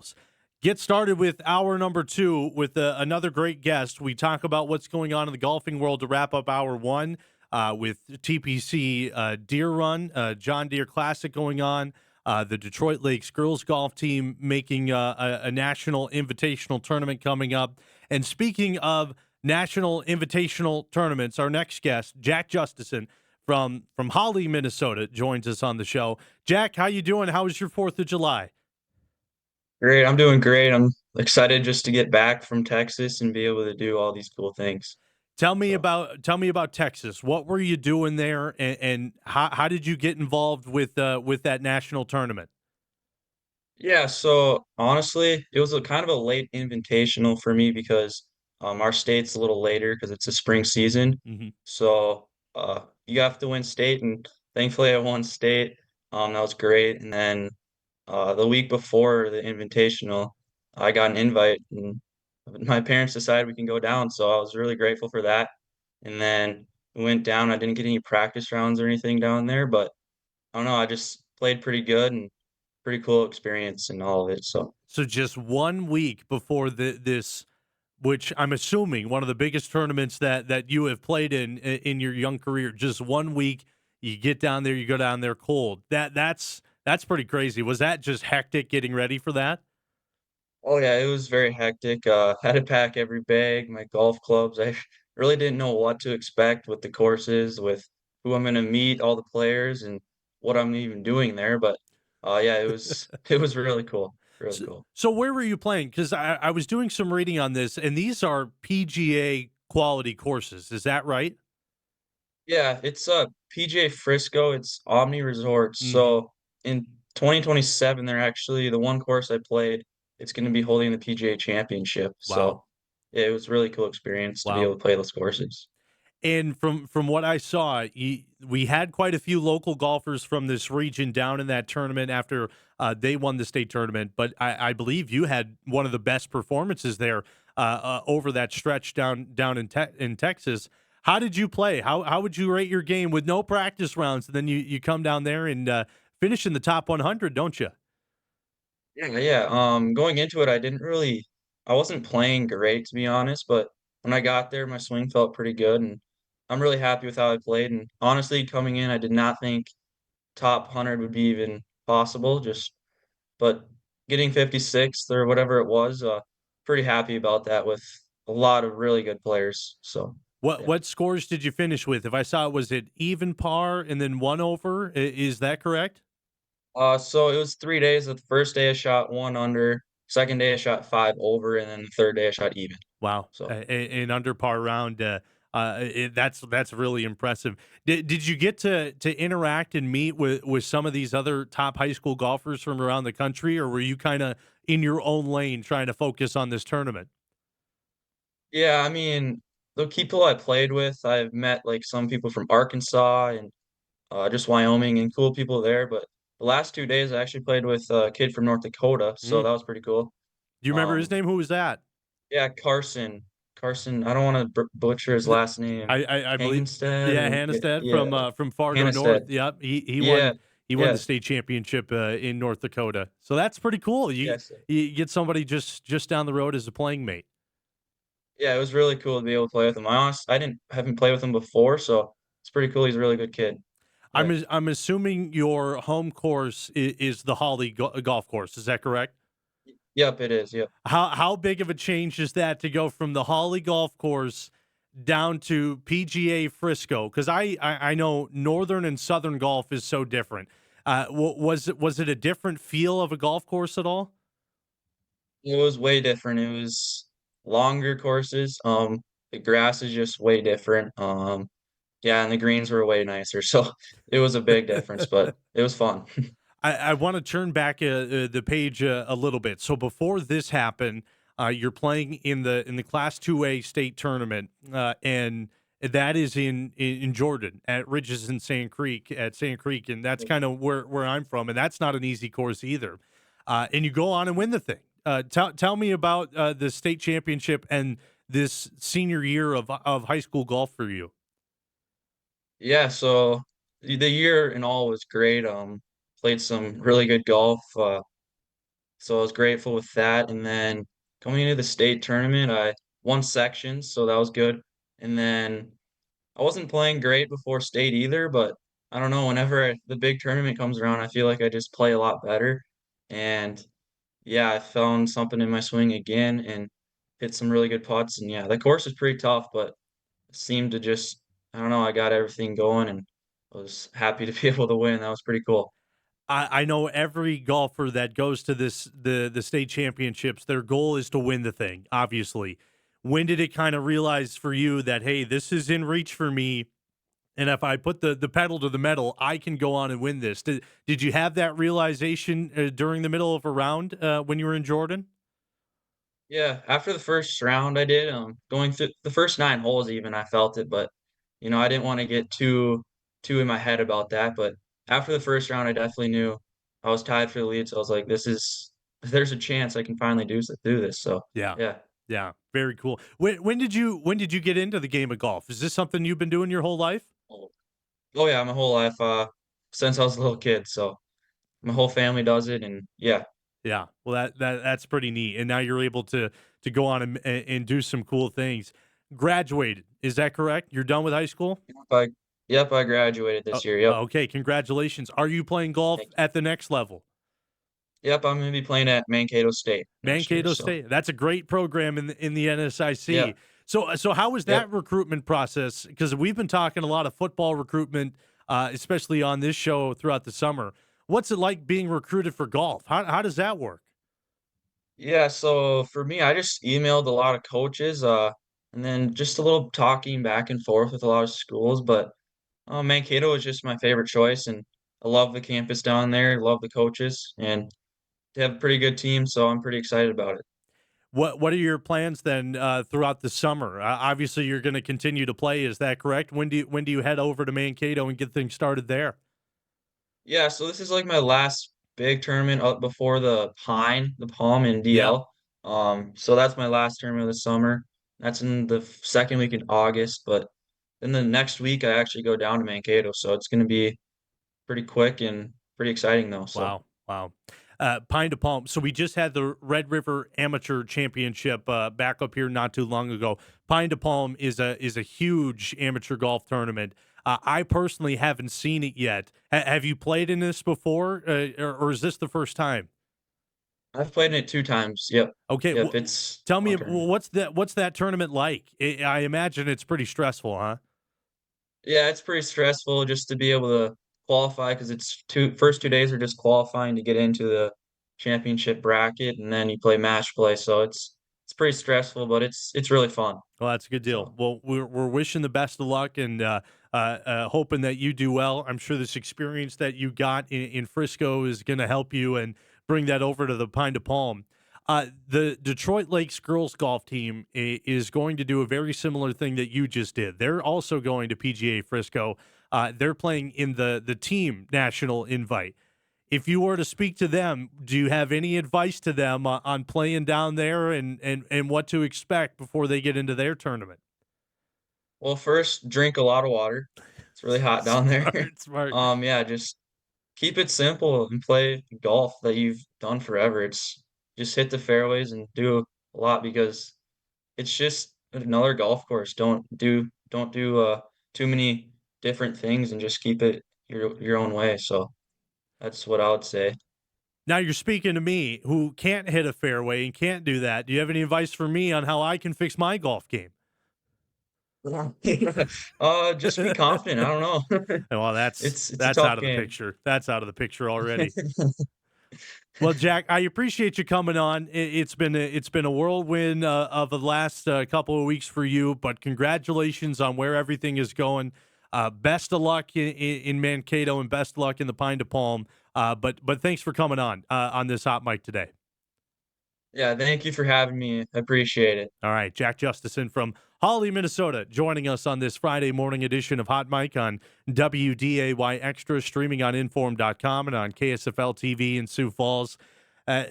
girls. Get started with hour number 2 with another great guest. We talk about what's going on in the golfing world to wrap up hour 1 with TPC Deer Run, John Deere Classic going on, the Detroit Lakes girls golf team making a national invitational tournament coming up. And speaking of national invitational tournaments, our next guest, Jack Justesen from Hawley, Minnesota, joins us on the show. Jack, how you doing? How was your 4th of July? Great. I'm doing great. I'm excited just to get back from Texas and be able to do all these cool things. So, Tell me about Texas. What were you doing there, and how did you get involved with that national tournament? yeah, so honestly, it was a kind of a late invitational for me because our state's a little later because it's a spring season. Hmm. So, you have to win state, and thankfully I won state. That was great. And then the week before the invitational, I got an invite, and my parents decided we can go down. So I was really grateful for that. And then we went down. I didn't get any practice rounds or anything down there, but I don't know. I just played pretty good and pretty cool experience and all of it. So So just 1 week before this, which I'm assuming one of the biggest tournaments that you have played in your young career. Just 1 week, you get down there, you go down there cold. That's pretty crazy. Was that just hectic getting ready for that? oh yeah, it was very hectic. Had to pack every bag, my golf clubs. I really didn't know what to expect with the courses, with who I'm gonna meet, all the players, and what I'm even doing there. But yeah, it was it was really cool, really So, cool. so where were you playing? Because I was doing some reading on this, and these are PGA quality courses. Is that right? Yeah, it's PJ Frisco. It's Omni Resorts. Hmm. So in 2027, they're actually the one course I played. It's going to be holding the PGA Championship. Wow. So yeah, it was a really cool experience to be Wow. able to play those courses. And from what I saw, we had quite a few local golfers from this region down in that tournament after they won the state tournament. But I believe you had one of the best performances there over that stretch down in Texas. How did you play? How would you rate your game with no practice rounds? And then you come down there and finish in the top 100, don't you? Yeah, yeah. Going into it, I wasn't playing great to be honest, but when I got there, my swing felt pretty good, and I'm really happy with how I played. And honestly, coming in, I did not think top 100 would be even possible. But getting 56th or whatever it was, pretty happy about that with a lot of really good players. So What yeah. what scores did you finish with? If I saw it, was it even par and then one over? Is that correct? So it was 3 days. The first day I shot one under, second day I shot five over, and then the third day I shot even. Wow, So an under par round. That's really impressive. Did you get to interact and meet with some of these other top high school golfers from around the country, or were you kind of in your own lane trying to focus on this tournament? yeah, I mean, the people I played with, I've met like some people from Arkansas and just Wyoming and cool people there. But the last 2 days I actually played with a kid from North Dakota, so Mm. that was pretty cool. Do you remember his Um, name? Who was that? Yeah, Carson. Carson, I don't want to butcher his The, last name. I believe, Hangenstead yeah, or yeah, Hannestead yeah, from Fargo North. Hannestead. Yep, Yeah, he won the yes, state championship in North Dakota. So that's pretty cool. yes. You get somebody just down the road as a playing mate. Yeah, it was really cool to be able to play with him. I didn't haven't played with him before, so it's pretty cool. He's a really good kid. Yeah. I'm assuming your home course is the Hawley golf course. Is that correct? Yep, it is. Yep. How big of a change is that to go from the Hawley golf course down to PGA Frisco? Because I know northern and southern golf is so different. Was it a different feel of a golf course at all? It was way different. It was longer courses. The grass is just way different. Yeah, and the greens were way nicer. So it was a big difference, but it was fun. I want to turn back the page a little bit. So before this happened, you're playing in the Class 2A state tournament, and that is in Jordan at Ridges in Sand Creek, and that's kind of where I'm from, and that's not an easy course either. And you go on and win the thing. Tell me about the state championship and this senior year of high school golf for you. Yeah, so the year in all was great. Played some really good golf. So I was grateful with that. And then coming into the state tournament, I won sections, so that was good. And then I wasn't playing great before state either, but I don't know, whenever the big tournament comes around, I feel like I just play a lot better. And yeah, I found something in my swing again and hit some really good putts. And yeah, the course is pretty tough, but seemed to just, I don't know, I got everything going and was happy to be able to win. That was pretty cool. I know every golfer that goes to the state championships, their goal is to win the thing, obviously. When did it kind of realize for you that, hey, this is in reach for me, and if I put the pedal to the metal, I can go on and win this? Did you have that realization during the middle of a round when you were in Jordan? Yeah, after the first round I did, going through the first 9 holes even, I felt it, but, I didn't wanna get too in my head about that, but after the first round, I definitely knew I was tied for the lead, so I was like, there's a chance I can finally do this, so, Yeah. yeah. Yeah, very cool. When did you get into the game of golf? Is this something you've been doing your whole life? Oh oh, yeah, my whole life, since I was a little kid, so my whole family does it, and yeah. Yeah, well, that's pretty neat, and now you're able to go on and do some cool things. Graduated, is that correct? You're done with high school? I Yep, I graduated this year, yep. Okay, congratulations. Are you playing golf Thank you. at the next level? Yep, I'm gonna be playing at Mankato State next year, Mankato so State. That's a great program in the yeah, NSIC. So how was yep. that recruitment process? Because we've been talking a lot of football recruitment, especially on this show throughout the summer. What's it like being recruited for golf? How does that work? Yeah, so for me, I just emailed a lot of coaches, and then just a little talking back and forth with a lot of schools, but, Mankato is just my favorite choice, and I love the campus down there, love the coaches, and they have a pretty good team, so I'm pretty excited about it. What are your plans then throughout the summer? Obviously, you're going to continue to play. Is that correct? When do you head over to Mankato and get things started there? Yeah, so this is like my last big tournament up before the Palm in Yeah. DL. So that's my last tournament of the summer. That's in the second week in August, but then the next week I actually go down to Mankato, so it's gonna be pretty quick and pretty exciting though. So Wow. Wow. Pine to Palm. So we just had the Red River Amateur Championship back up here not too long ago. Pine to Palm is a huge amateur golf tournament. I personally haven't seen it yet. Have you played in this before, or is this the first time? I've played in it 2 times. Yep. Okay, Yep, it's tell a me fun tournament. what's that tournament like? I imagine it's pretty stressful, huh? Yeah, it's pretty stressful just to be able to qualify because it's two first 2 days are just qualifying to get into the championship bracket, and then you play match play, so it's pretty stressful, but it's really fun. Well, that's a good deal. So, Well, we're wishing the best of luck and hoping that you do well. I'm sure this experience that you got in Frisco is going to help you and bring that over to the Pine to Palm. The Detroit Lakes girls golf team is going to do a very similar thing that you just did. They're also going to PGA Frisco. They're playing in the team national invite. If you were to speak to them, do you have any advice to them on playing down there and what to expect before they get into their tournament? well, first, drink a lot of water. It's really hot down there. Smart, smart. Yeah, just keep it simple and play golf that you've done forever. It's just hit the fairways and do a lot because it's just another golf course. Don't do too many different things and just keep it your own way. So that's what I would say. Now you're speaking to me who can't hit a fairway and can't do that. Do you have any advice for me on how I can fix my golf game? Yeah. Just be confident. I don't know. Well, It's a that's tough out of the game. picture. That's out of the picture already. Well, Jack, I appreciate you coming on. It's been a whirlwind of the last couple of weeks for you, but congratulations on where everything is going. Best of luck in Mankato and best of luck in the Pine to Palm. But thanks for coming on this hot mic today. Yeah, thank you for having me. I appreciate it. All right, Jack Justesen from Hawley, Minnesota, joining us on this Friday morning edition of Hot Mic on WDAY Extra, streaming on Inform.com and on KSFL TV in Sioux Falls. Uh,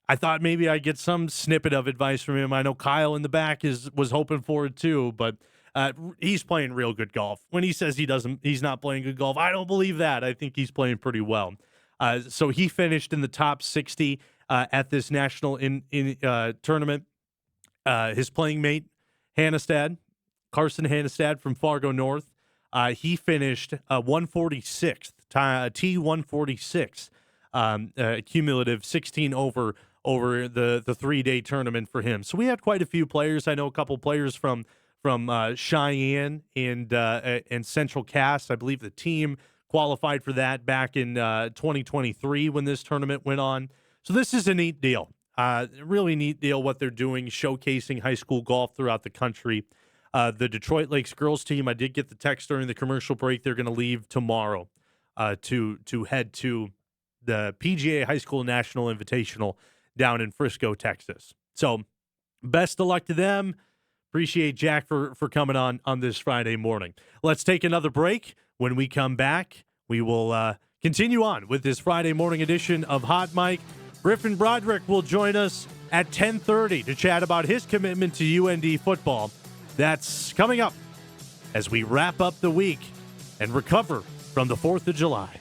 I thought maybe I'd get some snippet of advice from him. I know Kyle in the back was hoping for it too, but he's playing real good golf. When he says he's not playing good golf, I don't believe that. I think he's playing pretty well. So he finished in the top 60. at this national tournament. His playing mate, Carson Hannestad from Fargo North, he finished 146th, T146, cumulative 16 over the 3-day tournament for him. So we had quite a few players. I know a couple players from Cheyenne and Central Cass. I believe the team qualified for that back in 2023 when this tournament went on. So this is a neat deal. Really neat deal what they're doing, showcasing high school golf throughout the country. The Detroit Lakes girls team, I did get the text during the commercial break. They're going to leave tomorrow to head to the PGA High School National Invitational down in Frisco, Texas. So best of luck to them. Appreciate Jack for coming on this Friday morning. Let's take another break. When we come back, we will continue on with this Friday morning edition of Hot Mic. Griffin Broderick will join us at 10:30 to chat about his commitment to UND football. That's coming up as we wrap up the week and recover from the 4th of July.